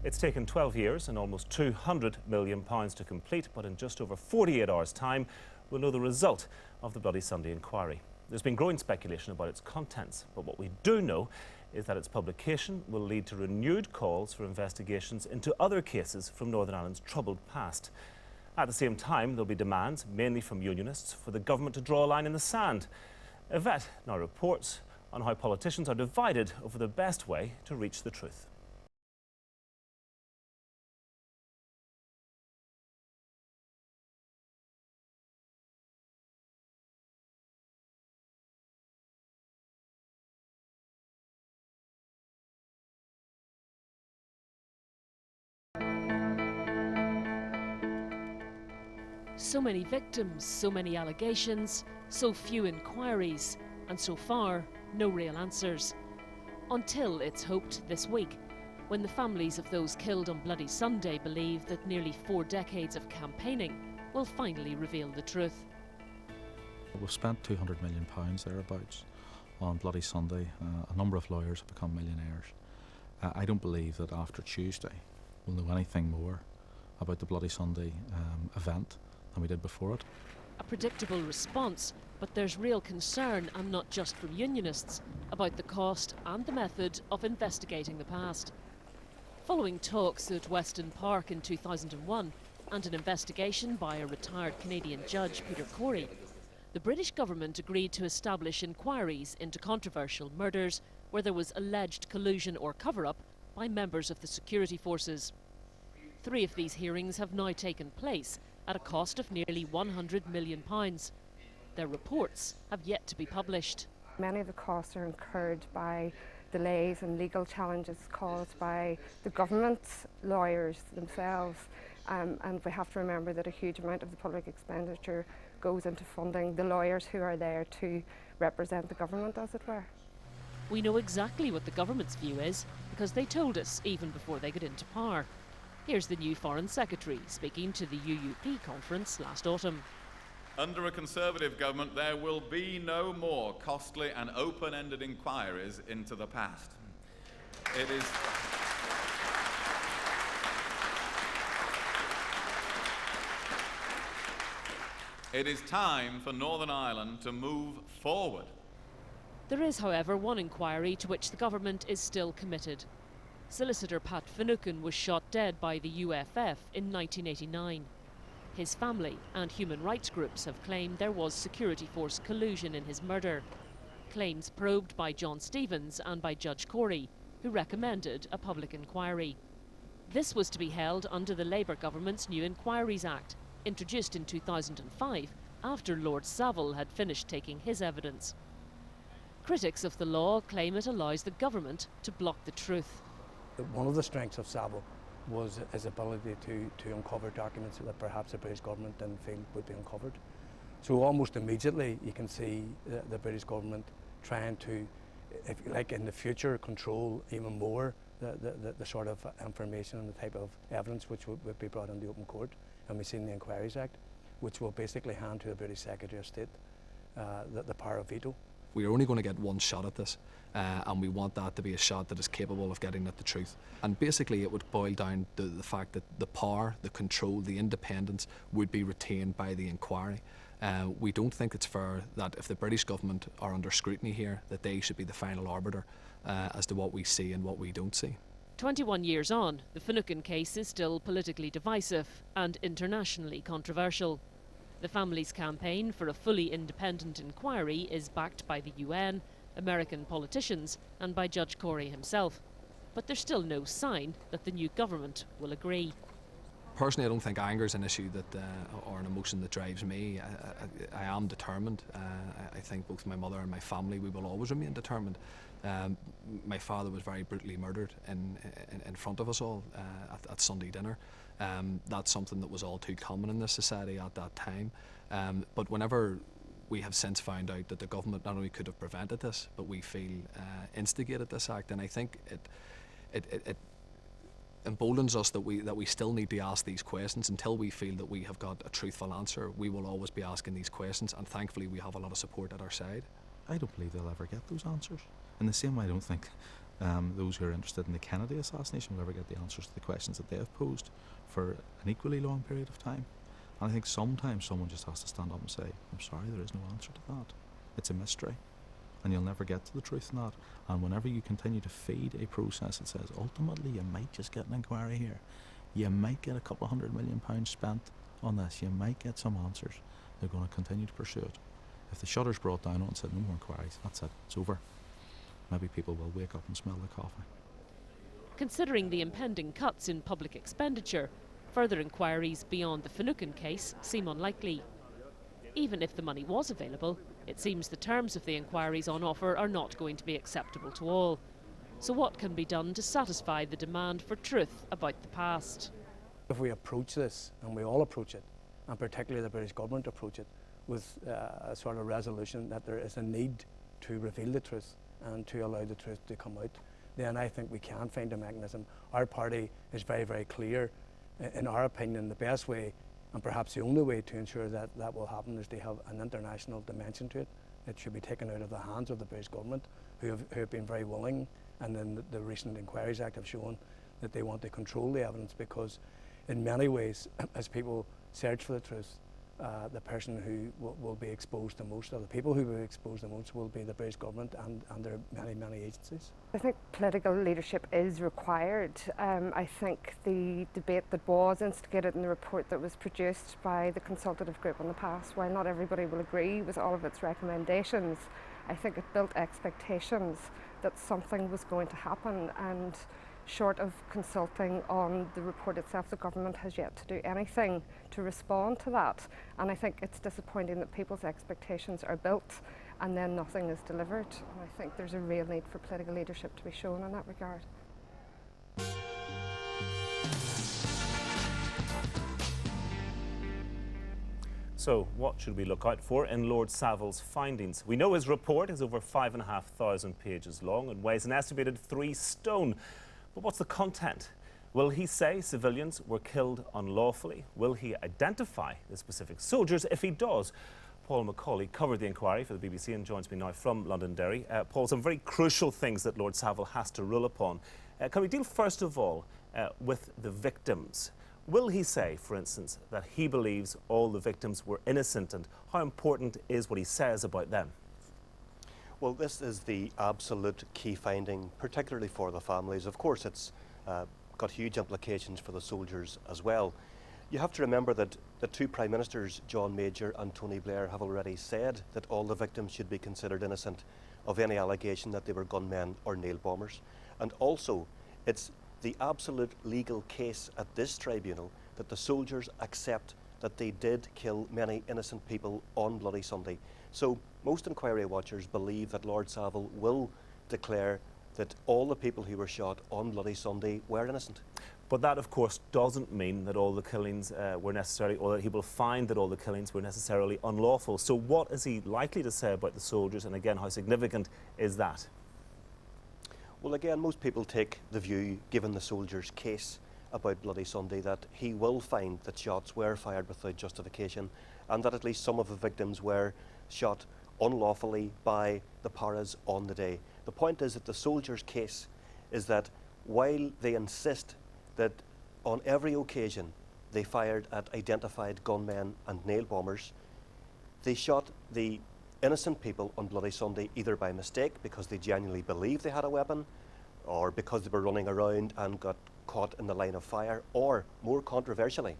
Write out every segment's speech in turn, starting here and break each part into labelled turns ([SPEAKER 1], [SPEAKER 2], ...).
[SPEAKER 1] It's taken 12 years and almost £200 million to complete, but in just over 48 hours' time, we'll know the result of the Bloody Sunday inquiry. There's been growing speculation about its contents, but what we do know is that its publication will lead to renewed calls for investigations into other cases from Northern Ireland's troubled past. At the same time, there'll be demands, mainly from unionists, for the government to draw a line in the sand. Yvette now reports on how politicians are divided over the best way to reach the truth.
[SPEAKER 2] So many victims, so many allegations, so few inquiries, and so far, no real answers. Until it's hoped this week, when the families of those killed on Bloody Sunday believe that nearly 4 decades of campaigning will finally reveal the truth.
[SPEAKER 3] We've spent £200 million thereabouts on Bloody Sunday. A number of lawyers have become millionaires. I don't believe that after Tuesday we'll know anything more about the Bloody Sunday event than we did before it.
[SPEAKER 2] A predictable response, but there's real concern, and not just from unionists, about the cost and the method of investigating the past. Following talks at Weston Park in 2001 and an investigation by a retired Canadian judge, Peter Corey, the British government agreed to establish inquiries into controversial murders where there was alleged collusion or cover-up by members of the security forces. 3 of these hearings have now taken place at a cost of nearly £100 million. Their reports have yet to be published.
[SPEAKER 4] Many of the costs are incurred by delays and legal challenges caused by the government's lawyers themselves. And we have to remember that a huge amount of the public expenditure goes into funding the lawyers who are there to represent the government, as it were.
[SPEAKER 2] We know exactly what the government's view is because they told us even before they got into power. Here's the new Foreign Secretary speaking to the UUP conference last autumn.
[SPEAKER 5] Under a Conservative government, there will be no more costly and open-ended inquiries into the past. It is time for Northern Ireland to move forward.
[SPEAKER 2] There is, however, one inquiry to which the government is still committed. Solicitor Pat Finucane was shot dead by the UFF in 1989. His family and human rights groups have claimed there was security force collusion in his murder. Claims probed by John Stevens and by Judge Corey, who recommended a public inquiry. This was to be held under the Labour government's New Inquiries Act, introduced in 2005 after Lord Savile had finished taking his evidence. Critics of the law claim it allows the government to block the truth.
[SPEAKER 6] One of the strengths of Savile was his ability to uncover documents that perhaps the British government didn't feel would be uncovered. So almost immediately you can see the British government trying to, if you like, in the future control even more the sort of information and the type of evidence which would be brought into open court. And we've seen the Inquiries Act, which will basically hand to the British Secretary of State the power of veto.
[SPEAKER 7] We're only going to get one shot at this, and we want that to be a shot that is capable of getting at the truth. And basically it would boil down to the fact that the power, the control, the independence would be retained by the inquiry. We don't think it's fair that if the British government are under scrutiny here, that they should be the final arbiter as to what we see and what we don't see.
[SPEAKER 2] 21 years on, the Finucane case is still politically divisive and internationally controversial. The family's campaign for a fully independent inquiry is backed by the UN, American politicians and by Judge Corey himself. But there's still no sign that the new government will agree.
[SPEAKER 7] Personally, I don't think anger is an issue that, or an emotion that drives me. I am determined. I think both my mother and my family, we will always remain determined. My father was very brutally murdered in front of us all at Sunday dinner. That's something that was all too common in this society at that time. But whenever we have since found out that the government not only could have prevented this, but we feel instigated this act, and I think it emboldens us that we still need to ask these questions. Until we feel that we have got a truthful answer, we will always be asking these questions, and thankfully we have a lot of support at our side.
[SPEAKER 3] I don't believe they'll ever get those answers. In the same way, I don't think Those who are interested in the Kennedy assassination will ever get the answers to the questions that they have posed for an equally long period of time. And I think sometimes someone just has to stand up and say, I'm sorry, there is no answer to that. It's a mystery. And you'll never get to the truth in that. And whenever you continue to feed a process that says, ultimately you might just get an inquiry here, you might get a couple of £100 million spent on this, you might get some answers, they're going to continue to pursue it. If the shutter's brought down on it and said no more inquiries, that's it, it's over. Maybe people will wake up and smell the coffee.
[SPEAKER 2] Considering the impending cuts in public expenditure, further inquiries beyond the Finucane case seem unlikely. Even if the money was available, it seems the terms of the inquiries on offer are not going to be acceptable to all. So what can be done to satisfy the demand for truth about the past?
[SPEAKER 6] If we approach this, and we all approach it, and particularly the British government approach it, with a sort of resolution that there is a need to reveal the truth and to allow the truth to come out, then I think we can find a mechanism. Our party is very, very clear. In our opinion, the best way, and perhaps the only way to ensure that that will happen, is to have an international dimension to it. It should be taken out of the hands of the British government, who have been very willing, and then the recent Inquiries Act have shown that they want to control the evidence, because in many ways, as people search for the truth, the person who will be exposed the most, or the people who will be exposed the most, will be the British government and their many, many agencies.
[SPEAKER 4] I think political leadership is required. I think the debate that was instigated in the report that was produced by the consultative group in the past, while not everybody will agree with all of its recommendations, I think it built expectations that something was going to happen, and short of consulting on the report itself, the government has yet to do anything to respond to that. And I think it's disappointing that people's expectations are built and then nothing is delivered. And I think there's a real need for political leadership to be shown in that regard.
[SPEAKER 1] So what should we look out for in Lord Savile's findings? We know his report is over 5,500 pages long and weighs an estimated 3 stone. But what's the content? Will he say civilians were killed unlawfully? Will he identify the specific soldiers? If he does, Paul Macaulay covered the inquiry for the BBC and joins me now from Londonderry. Paul, some very crucial things that Lord Savile has to rule upon. Can we deal first of all with the victims? Will he say, for instance, that he believes all the victims were innocent, and how important is what he says about them?
[SPEAKER 8] Well, this is the absolute key finding, particularly for the families. Of course, it's got huge implications for the soldiers as well. You have to remember that the 2 Prime Ministers, John Major and Tony Blair, have already said that all the victims should be considered innocent of any allegation that they were gunmen or nail bombers. And also, it's the absolute legal case at this tribunal that the soldiers accept that they did kill many innocent people on Bloody Sunday. So most inquiry watchers believe that Lord Savile will declare that all the people who were shot on Bloody Sunday were innocent.
[SPEAKER 1] But that, of course, doesn't mean that all the killings were necessarily, or that he will find that all the killings were necessarily unlawful. So what is he likely to say about the soldiers, and again, how significant is that?
[SPEAKER 8] Well, again, most people take the view, given the soldiers' case about Bloody Sunday, that he will find that shots were fired without justification, and that at least some of the victims were shot unlawfully by the paras on the day. The point is that the soldiers' case is that while they insist that on every occasion they fired at identified gunmen and nail bombers, they shot the innocent people on Bloody Sunday either by mistake, because they genuinely believed they had a weapon, or because they were running around and got caught in the line of fire, or, more controversially,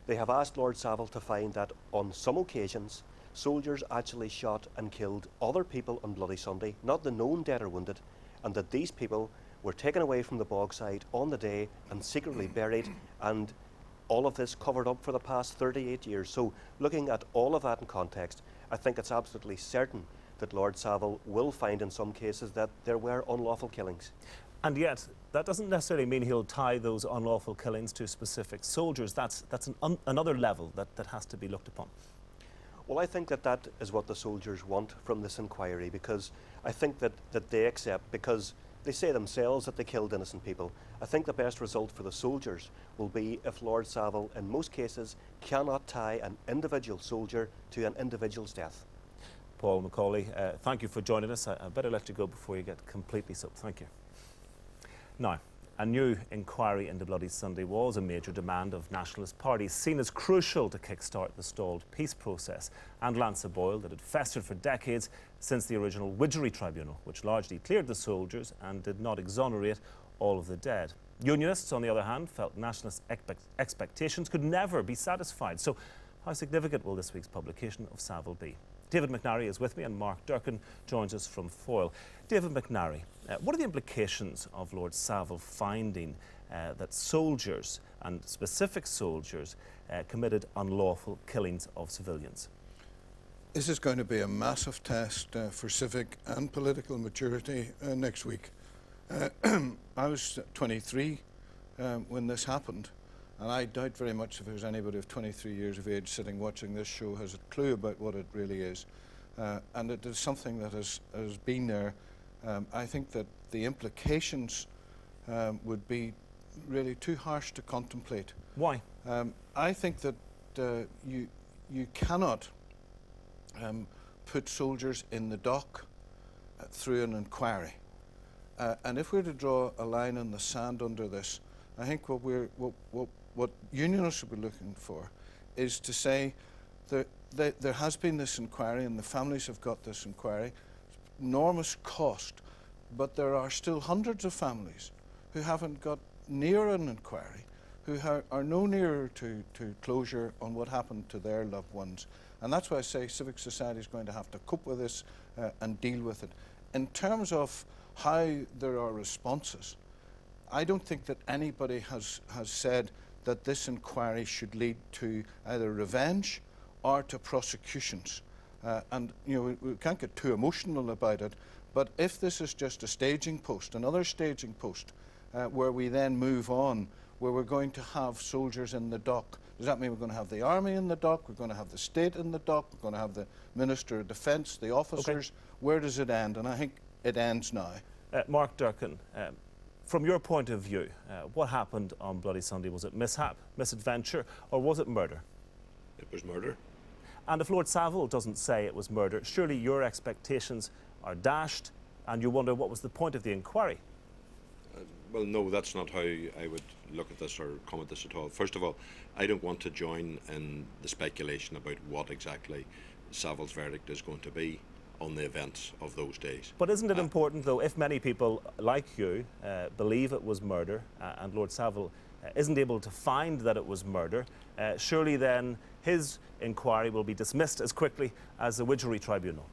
[SPEAKER 8] they have asked Lord Savile to find that on some occasions soldiers actually shot and killed other people on Bloody Sunday, not the known dead or wounded, and that these people were taken away from the bogside on the day and secretly buried, and all of this covered up for the past 38 years. So looking at all of that in context, I think it's absolutely certain that Lord Savile will find in some cases that there were unlawful killings.
[SPEAKER 1] And yet, that doesn't necessarily mean he'll tie those unlawful killings to specific soldiers. That's another level that has to be looked upon.
[SPEAKER 8] Well, I think that is what the soldiers want from this inquiry, because I think that they accept, because they say themselves that they killed innocent people. I think the best result for the soldiers will be if Lord Savile, in most cases, cannot tie an individual soldier to an individual's death.
[SPEAKER 1] Paul Macaulay, thank you for joining us. I better let you go before you get completely soaked. Thank you. Now, a new inquiry into Bloody Sunday was a major demand of nationalist parties, seen as crucial to kickstart the stalled peace process and lance a boil that had festered for decades since the original Widgery Tribunal, which largely cleared the soldiers and did not exonerate all of the dead. Unionists, on the other hand, felt nationalist expectations could never be satisfied. So how significant will this week's publication of Savile be? David McNary is with me and Mark Durkin joins us from Foyle. David McNary, what are the implications of Lord Savile finding that soldiers, and specific soldiers, committed unlawful killings of civilians?
[SPEAKER 9] This is going to be a massive test for civic and political maturity next week. I was 23 when this happened, and I doubt very much if there's anybody of 23 years of age sitting watching this show has a clue about what it really is. And it is something that has been there. I think that the implications would be really too harsh to contemplate.
[SPEAKER 1] Why?
[SPEAKER 9] I think that you cannot put soldiers in the dock through an inquiry. And if we're to draw a line in the sand under this, I think what unionists will be looking for is to say that there has been this inquiry and the families have got this inquiry, enormous cost, but there are still hundreds of families who haven't got near an inquiry, who are no nearer to closure on what happened to their loved ones. And that's why I say civic society is going to have to cope with this and deal with it. In terms of how there are responses, I don't think that anybody has said that this inquiry should lead to either revenge or to prosecutions. And you know, we can't get too emotional about it, but if this is just a staging post, another staging post, where we then move on, where we're going to have soldiers in the dock, does that mean we're going to have the army in the dock, we're going to have the state in the dock, we're going to have the Minister of Defence, the officers? Okay. Where does it end? And I think it ends now.
[SPEAKER 1] Mark Durkin, from your point of view, what happened on Bloody Sunday? Was it mishap, misadventure, or was it murder?
[SPEAKER 10] It was murder.
[SPEAKER 1] And if Lord Savile doesn't say it was murder, surely your expectations are dashed and you wonder what was the point of the inquiry?
[SPEAKER 10] Well, no, that's not how I would look at this or comment this at all. First of all, I don't want to join in the speculation about what exactly Savile's verdict is going to be on the events of those days.
[SPEAKER 1] But isn't it important, though, if many people like you believe it was murder and Lord Savile isn't able to find that it was murder, surely then his inquiry will be dismissed as quickly as the Widgery Tribunal?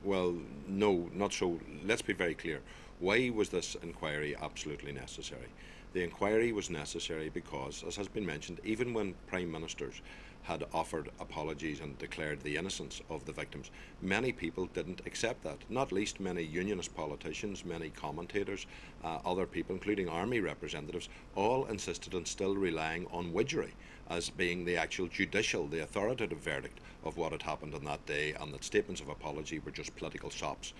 [SPEAKER 10] Well, no, not so. Let's be very clear. Why was this inquiry absolutely necessary? The inquiry was necessary because, as has been mentioned, even when Prime Ministers had offered apologies and declared the innocence of the victims, many people didn't accept that, not least many unionist politicians, many commentators, other people, including army representatives, all insisted on still relying on Widgery as being the actual judicial, the authoritative verdict of what had happened on that day, and that statements of apology were just political sops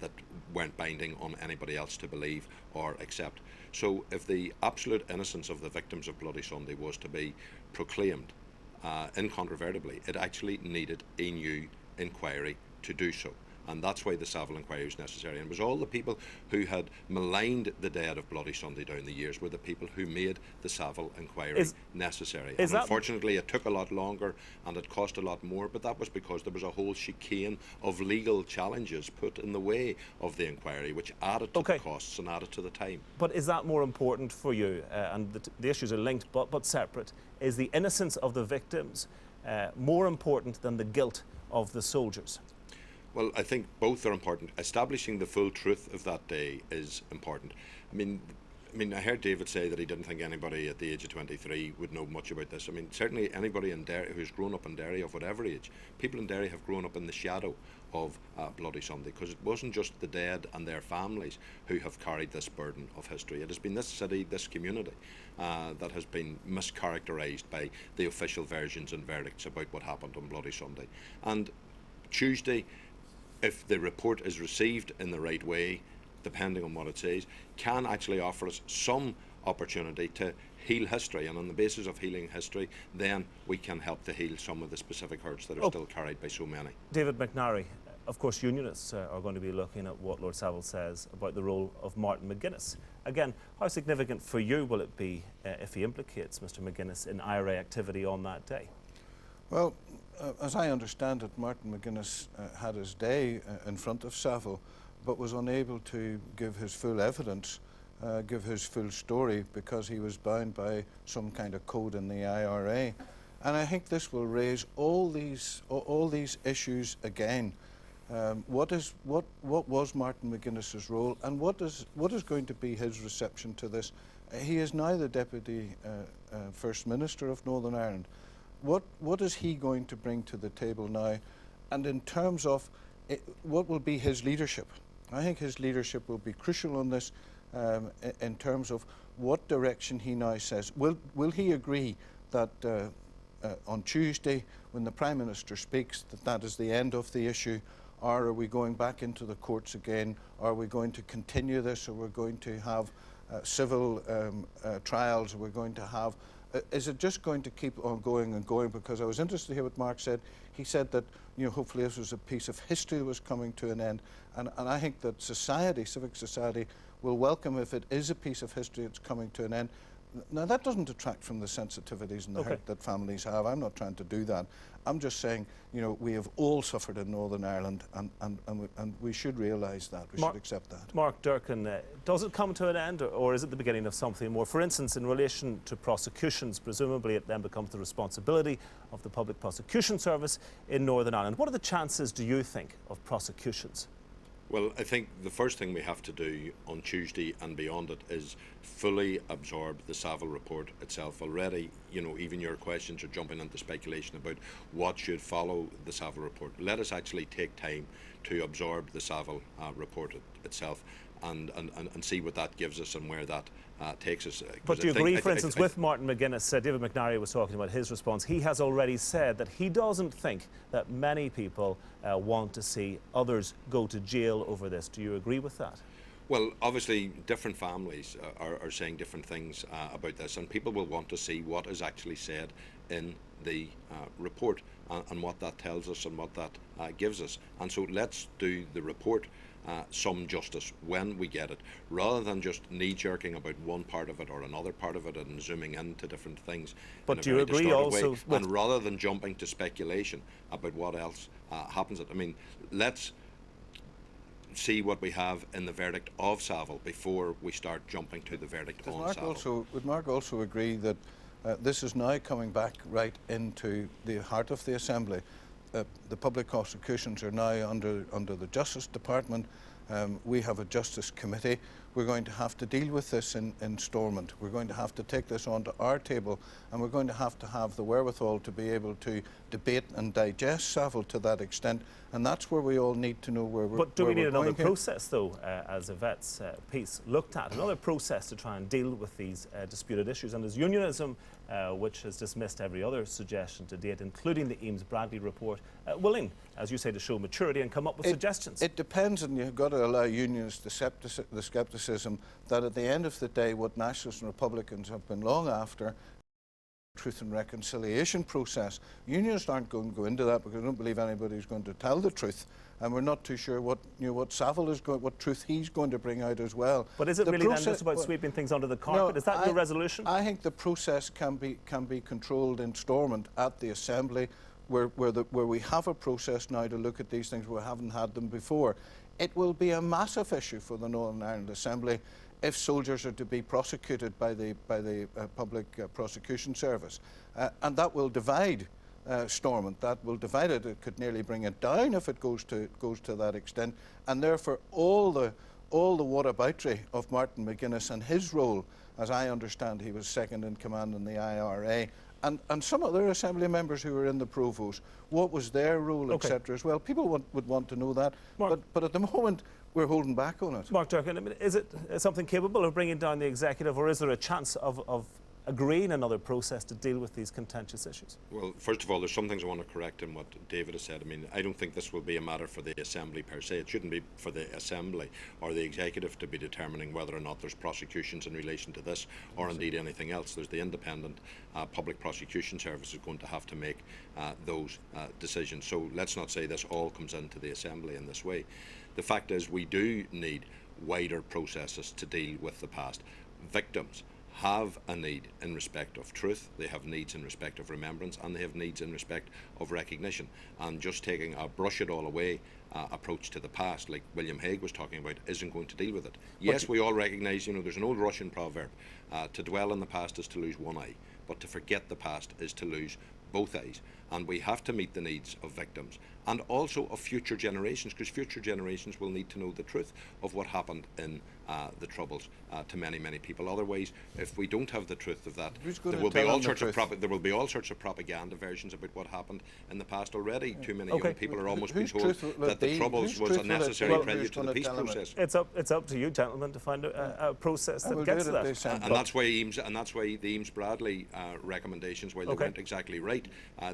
[SPEAKER 10] that weren't binding on anybody else to believe or accept. So if the absolute innocence of the victims of Bloody Sunday was to be proclaimed incontrovertibly, it actually needed a new inquiry to do so. And that's why the Savile inquiry was necessary. And it was all the people who had maligned the dead of Bloody Sunday down the years were the people who made the Savile inquiry necessary. And unfortunately, it took a lot longer and it cost a lot more, but that was because there was a whole chicane of legal challenges put in the way of the inquiry, which added to the costs and added to the time.
[SPEAKER 1] But is that more important for you? And the issues are linked but separate. Is the innocence of the victims more important than the guilt of the soldiers?
[SPEAKER 10] Well, I think both are important. Establishing the full truth of that day is important. I mean, I heard David say that he didn't think anybody at the age of 23 would know much about this. I mean, certainly anybody in Derry who's grown up in Derry of whatever age, people in Derry have grown up in the shadow of Bloody Sunday, because it wasn't just the dead and their families who have carried this burden of history. It has been this city, this community, that has been mischaracterised by the official versions and verdicts about what happened on Bloody Sunday. And Tuesday, if the report is received in the right way, depending on what it says, can actually offer us some opportunity to heal history, and on the basis of healing history, then we can help to heal some of the specific hurts that are still carried by so many.
[SPEAKER 1] David McNary, of course unionists are going to be looking at what Lord Savile says about the role of Martin McGuinness Again, how significant for you will it be if he implicates Mr McGuinness in IRA activity on that day?
[SPEAKER 9] Well, as I understand it, Martin McGuinness had his day in front of Savile, but was unable to give his full evidence, give his full story, because he was bound by some kind of code in the IRA. And I think this will raise all these issues again. What was Martin McGuinness's role, and what is going to be his reception to this? He is now the Deputy First Minister of Northern Ireland. What is he going to bring to the table now? And in terms of what will be his leadership? I think his leadership will be crucial on this, in terms of what direction he now says. Will he agree that on Tuesday, when the Prime Minister speaks, that is the end of the issue? Or are we going back into the courts again? Are we going to continue this? Or we're going to have civil trials? Are we going to have... is it just going to keep on going and going? Because I was interested to hear what Mark said. He said that, you know, hopefully this was a piece of history that was coming to an end. And I think that society, civic society, will welcome if it is a piece of history that's coming to an end. Now, that doesn't detract from the sensitivities and the hurt that families have. I'm not trying to do that. I'm just saying, you know, we have all suffered in Northern Ireland, and we should realise that. We should accept that.
[SPEAKER 1] Mark Durkan, does it come to an end, or is it the beginning of something more? For instance, in relation to prosecutions, presumably it then becomes the responsibility of the Public Prosecution Service in Northern Ireland. What are the chances, do you think, of prosecutions?
[SPEAKER 10] Well, I think the first thing we have to do on Tuesday and beyond it is fully absorb the Savile report itself. Already, you know, even your questions are jumping into speculation about what should follow the Savile report. Let us actually take time to absorb the Savile report itself and see what that gives us and where that takes us.
[SPEAKER 1] But do you agree, for instance, with Martin McGuinness? David McNary was talking about his response. He has already said that he doesn't think that many people want to see others go to jail over this. Do you agree with that?
[SPEAKER 10] Well, obviously, different families are saying different things about this, and people will want to see what is actually said in the report and what that tells us and what that gives us. And so let's do the report some justice when we get it, rather than just knee-jerking about one part of it or another part of it and zooming into different things.
[SPEAKER 1] But do you agree also
[SPEAKER 10] with... And rather than jumping to speculation about what else happens, I mean, let's see what we have in the verdict of Savile before we start jumping to the verdict on Savile.
[SPEAKER 9] Would Mark also agree that this is now coming back right into the heart of the Assembly? The public prosecutions are now under the Justice Department. We have a Justice Committee. We're going to have to deal with this in Stormont. We're going to have to take this onto our table, and we're going to have the wherewithal to be able to debate and digest Savile to that extent. And that's where we all need to know where we're going.
[SPEAKER 1] But do we need another process, though, as Yvette's piece looked at, another process to try and deal with these disputed issues? And is unionism, which has dismissed every other suggestion to date, including the Eames-Bradley report, willing, as you say, to show maturity and come up with suggestions?
[SPEAKER 9] It depends, and you've got to allow unions the scepticism that at the end of the day, what Nationalists and Republicans have been long after, truth and reconciliation process. Unions aren't going to go into that because I don't believe anybody's going to tell the truth, and we're not too sure what Savile is going, what truth he's going to bring out as well.
[SPEAKER 1] But is it really then just about sweeping things under the carpet? Is that your resolution?
[SPEAKER 9] I think the process can be controlled in Stormont at the Assembly, where we have a process now to look at these things. We haven't had them before. It will be a massive issue for the Northern Ireland Assembly if soldiers are to be prosecuted by the Public Prosecution Service, and that will divide Stormont. That will divide it. It could nearly bring it down if it goes to that extent, and therefore all the whataboutery of Martin McGuinness and his role, as I understand, he was second in command in the IRA. And some other Assembly members who were in the Provost, what was their role, etc. as well. People would want to know that, but at the moment we're holding back on it.
[SPEAKER 1] Mark Durkan, I mean, is it something capable of bringing down the executive, or is there a chance of agreeing another process to deal with these contentious issues?
[SPEAKER 10] Well, first of all, there's some things I want to correct in what David has said. I mean, I don't think this will be a matter for the Assembly per se. It shouldn't be for the Assembly or the executive to be determining whether or not there's prosecutions in relation to this or indeed anything else. There's the independent Public Prosecution Service is going to have to make those decisions. So let's not say this all comes into the Assembly in this way. The fact is we do need wider processes to deal with the past. Victims have a need in respect of truth, they have needs in respect of remembrance, and they have needs in respect of recognition. And just taking a brush it all away approach to the past, like William Hague was talking about, isn't going to deal with it. Yes, we all recognise, you know, there's an old Russian proverb, to dwell on the past is to lose one eye, but to forget the past is to lose both eyes. And we have to meet the needs of victims and also of future generations, because future generations will need to know the truth of what happened in the Troubles to many, many people. Otherwise, if we don't have the truth of that, there will be all sorts of propaganda versions about what happened in the past already. Too many young people are almost being told that the Troubles was a necessary prelude to the peace process.
[SPEAKER 1] It's up to you, gentlemen, to find a process that gets to that.
[SPEAKER 10] And that's why the Eames Bradley recommendations, while they weren't exactly right,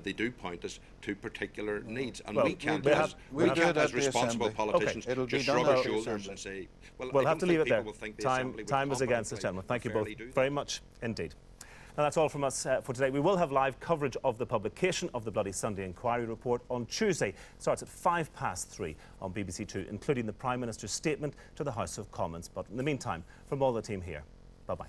[SPEAKER 10] they do point us to particular needs, and we can't, as responsible politicians, just shrug our shoulders and say, well,
[SPEAKER 1] we'll have to leave it there. Time is against us, gentlemen. Thank you both very much indeed. Now that's all from us for today. We will have live coverage of the publication of the Bloody Sunday Inquiry report on Tuesday. It starts at 3:05 on BBC Two, including the Prime Minister's statement to the House of Commons. But in the meantime, from all the team here, bye-bye.